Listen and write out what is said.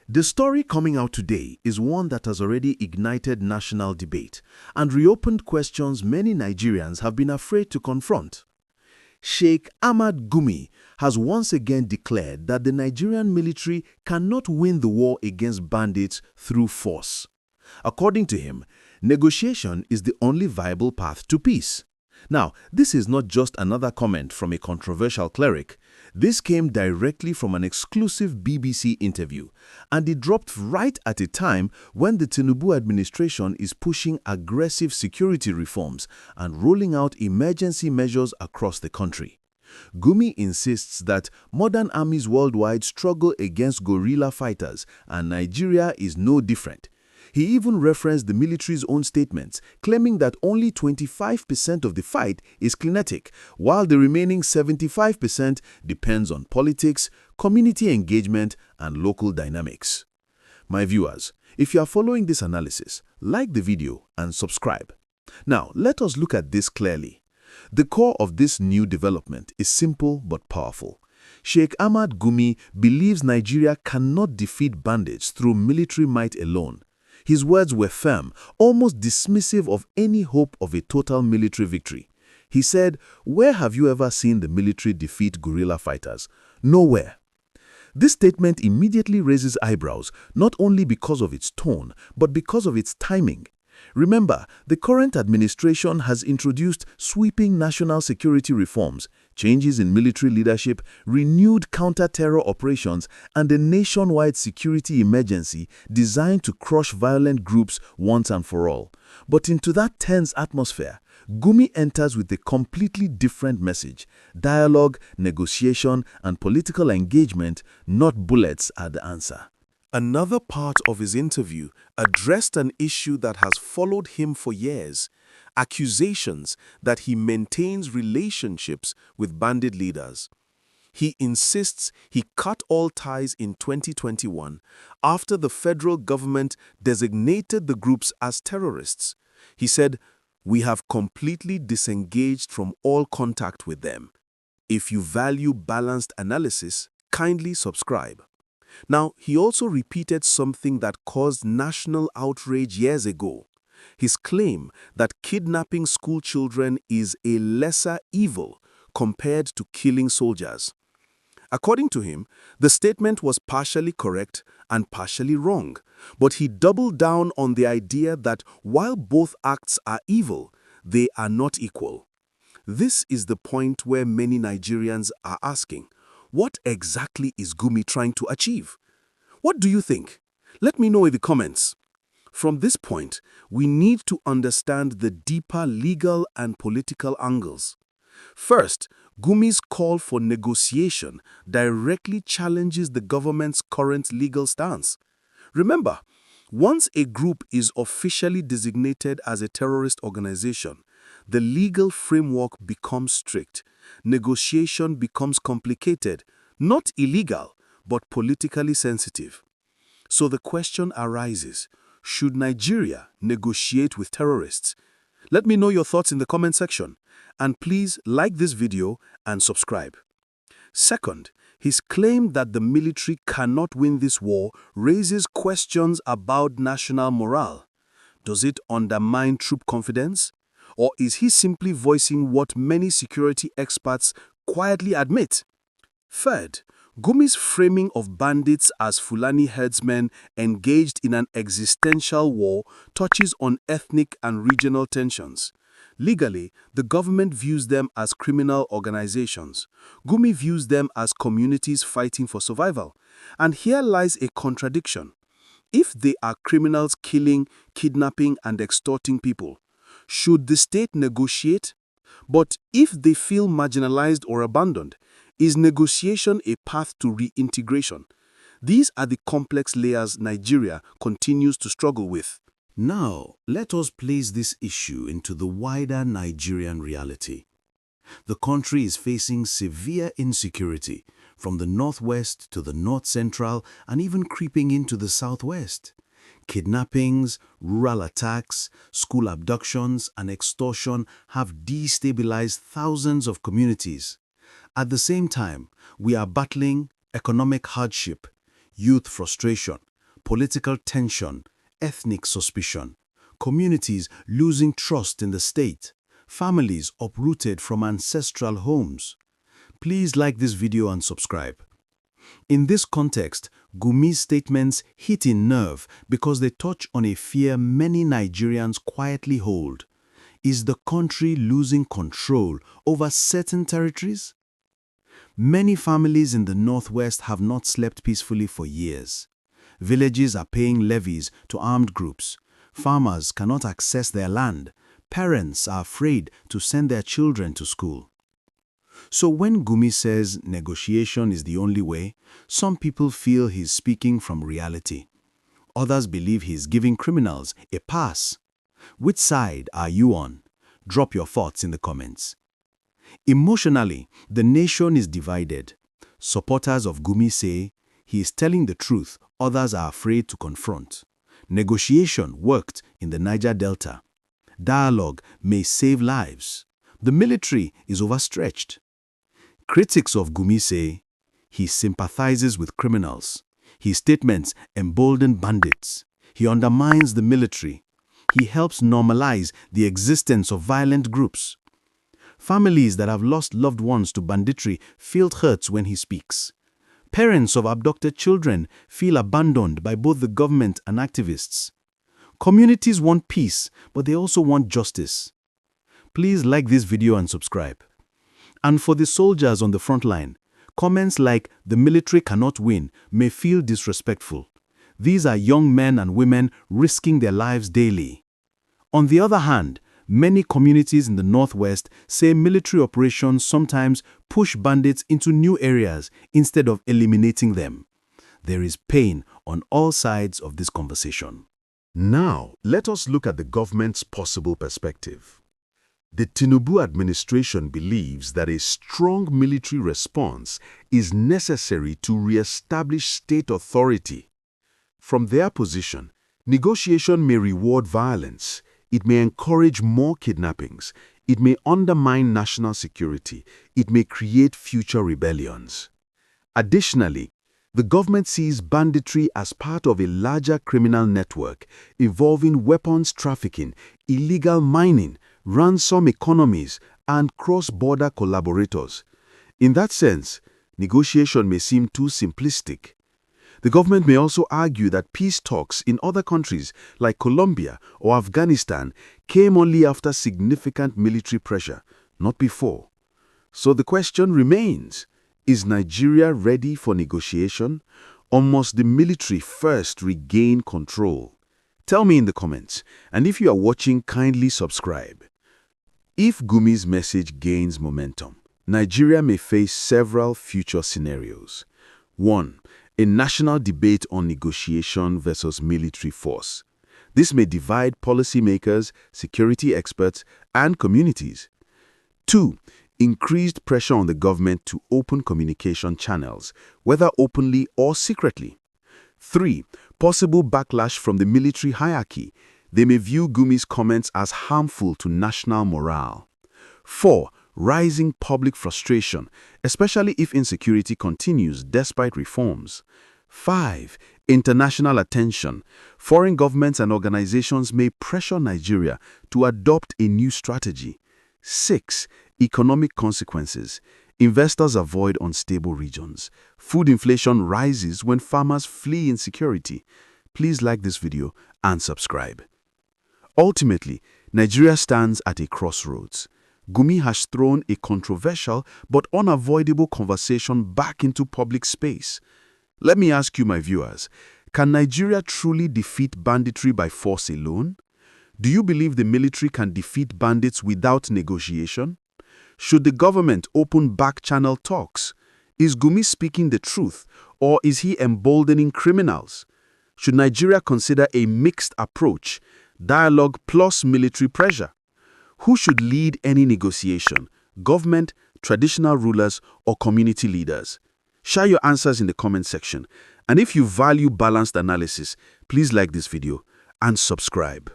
The story coming out today is one that has already ignited national debate and reopened questions many Nigerians have been afraid to confront. Sheikh Ahmad Gumi has once again declared that the Nigerian military cannot win the war against bandits through force. According to him, negotiation is the only viable path to peace. Now, this is not just another comment from a controversial cleric. This came directly from an exclusive BBC interview, and it dropped right at a time when the Tinubu administration is pushing aggressive security reforms and rolling out emergency measures across the country. Gumi insists that modern armies worldwide struggle against guerrilla fighters, and Nigeria is no different. He even referenced the military's own statements, claiming that only 25% of the fight is kinetic, while the remaining 75% depends on politics, community engagement, and local dynamics. My viewers, if you are following this analysis, like the video and subscribe. Now, let us look at this clearly. The core of this new development is simple but powerful. Sheikh Ahmad Gumi believes Nigeria cannot defeat bandits through military might alone. His words were firm, almost dismissive of any hope of a total military victory. He said, "Where have you ever seen the military defeat guerrilla fighters? Nowhere." This statement immediately raises eyebrows, not only because of its tone, but because of its timing. Remember, the current administration has introduced sweeping national security reforms, changes in military leadership, renewed counter-terror operations, and a nationwide security emergency designed to crush violent groups once and for all. But into that tense atmosphere, Gumi enters with a completely different message. Dialogue, negotiation, and political engagement, not bullets, are the answer. Another part of his interview addressed an issue that has followed him for years: accusations that he maintains relationships with bandit leaders. He insists he cut all ties in 2021 after the federal government designated the groups as terrorists. He said, "We have completely disengaged from all contact with them. If you value balanced analysis, kindly subscribe." Now, he also repeated something that caused national outrage years ago: his claim that kidnapping schoolchildren is a lesser evil compared to killing soldiers. According to him, the statement was partially correct and partially wrong, but he doubled down on the idea that while both acts are evil, they are not equal. This is the point where many Nigerians are asking, what exactly is Gumi trying to achieve? What do you think? Let me know in the comments. From this point, we need to understand the deeper legal and political angles. First, Gumi's call for negotiation directly challenges the government's current legal stance. Remember, once a group is officially designated as a terrorist organization, the legal framework becomes strict. Negotiation becomes complicated, not illegal, but politically sensitive. So the question arises, should Nigeria negotiate with terrorists? Let me know your thoughts in the comment section, and please like this video and subscribe. Second, his claim that the military cannot win this war raises questions about national morale. Does it undermine troop confidence? Or is he simply voicing what many security experts quietly admit? Third, Gumi's framing of bandits as Fulani herdsmen engaged in an existential war touches on ethnic and regional tensions. Legally, the government views them as criminal organizations. Gumi views them as communities fighting for survival. And here lies a contradiction. If they are criminals killing, kidnapping, and extorting people, should the state negotiate? But if they feel marginalized or abandoned, is negotiation a path to reintegration? These are the complex layers Nigeria continues to struggle with. Now, let us place this issue into the wider Nigerian reality. The country is facing severe insecurity, from the northwest to the north-central and even creeping into the southwest. Kidnappings, rural attacks, school abductions, and extortion have destabilized thousands of communities. At the same time, we are battling economic hardship, youth frustration, political tension, ethnic suspicion, communities losing trust in the state, families uprooted from ancestral homes. Please like this video and subscribe. In this context, Gumi's statements hit a nerve because they touch on a fear many Nigerians quietly hold. Is the country losing control over certain territories? Many families in the Northwest have not slept peacefully for years. Villages are paying levies to armed groups. Farmers cannot access their land. Parents are afraid to send their children to school. So when Gumi says negotiation is the only way, some people feel he's speaking from reality. Others believe he's giving criminals a pass. Which side are you on? Drop your thoughts in the comments. Emotionally, the nation is divided. Supporters of Gumi say he is telling the truth, others are afraid to confront. Negotiation worked in the Niger Delta. Dialogue may save lives. The military is overstretched. Critics of Gumi say he sympathizes with criminals. His statements embolden bandits. He undermines the military. He helps normalize the existence of violent groups. Families that have lost loved ones to banditry feel hurt when he speaks. Parents of abducted children feel abandoned by both the government and activists. Communities want peace, but they also want justice. Please like this video and subscribe. And for the soldiers on the front line, comments like "the military cannot win" may feel disrespectful. These are young men and women risking their lives daily. On the other hand, many communities in the Northwest say military operations sometimes push bandits into new areas instead of eliminating them. There is pain on all sides of this conversation. Now, let us look at the government's possible perspective. The Tinubu administration believes that a strong military response is necessary to re-establish state authority. From their position, negotiation may reward violence. It may encourage more kidnappings. It may undermine national security. It may create future rebellions. Additionally, the government sees banditry as part of a larger criminal network involving weapons trafficking, illegal mining, ransom economies, and cross-border collaborators. In that sense, negotiation may seem too simplistic. The government may also argue that peace talks in other countries like Colombia or Afghanistan came only after significant military pressure, not before. So the question remains, is Nigeria ready for negotiation, or must the military first regain control? Tell me in the comments, and if you are watching, kindly subscribe. If Gumi's message gains momentum, Nigeria may face several future scenarios. 1. A national debate on negotiation versus military force. This may divide policymakers, security experts, and communities. 2. Increased pressure on the government to open communication channels, whether openly or secretly. 3. Possible backlash from the military hierarchy. They may view Gumi's comments as harmful to national morale. 4. Rising public frustration, especially if insecurity continues despite reforms. 5. International attention. Foreign governments and organizations may pressure Nigeria to adopt a new strategy. 6. Economic consequences. Investors avoid unstable regions. Food inflation rises when farmers flee insecurity. Please like this video and subscribe. Ultimately, Nigeria stands at a crossroads. Gumi has thrown a controversial but unavoidable conversation back into public space. Let me ask you, my viewers, can Nigeria truly defeat banditry by force alone? Do you believe the military can defeat bandits without negotiation? Should the government open back-channel talks? Is Gumi speaking the truth, or is he emboldening criminals? Should Nigeria consider a mixed approach, dialogue plus military pressure? Who should lead any negotiation? Government, traditional rulers, or community leaders? Share your answers in the comment section. And if you value balanced analysis, please like this video and subscribe.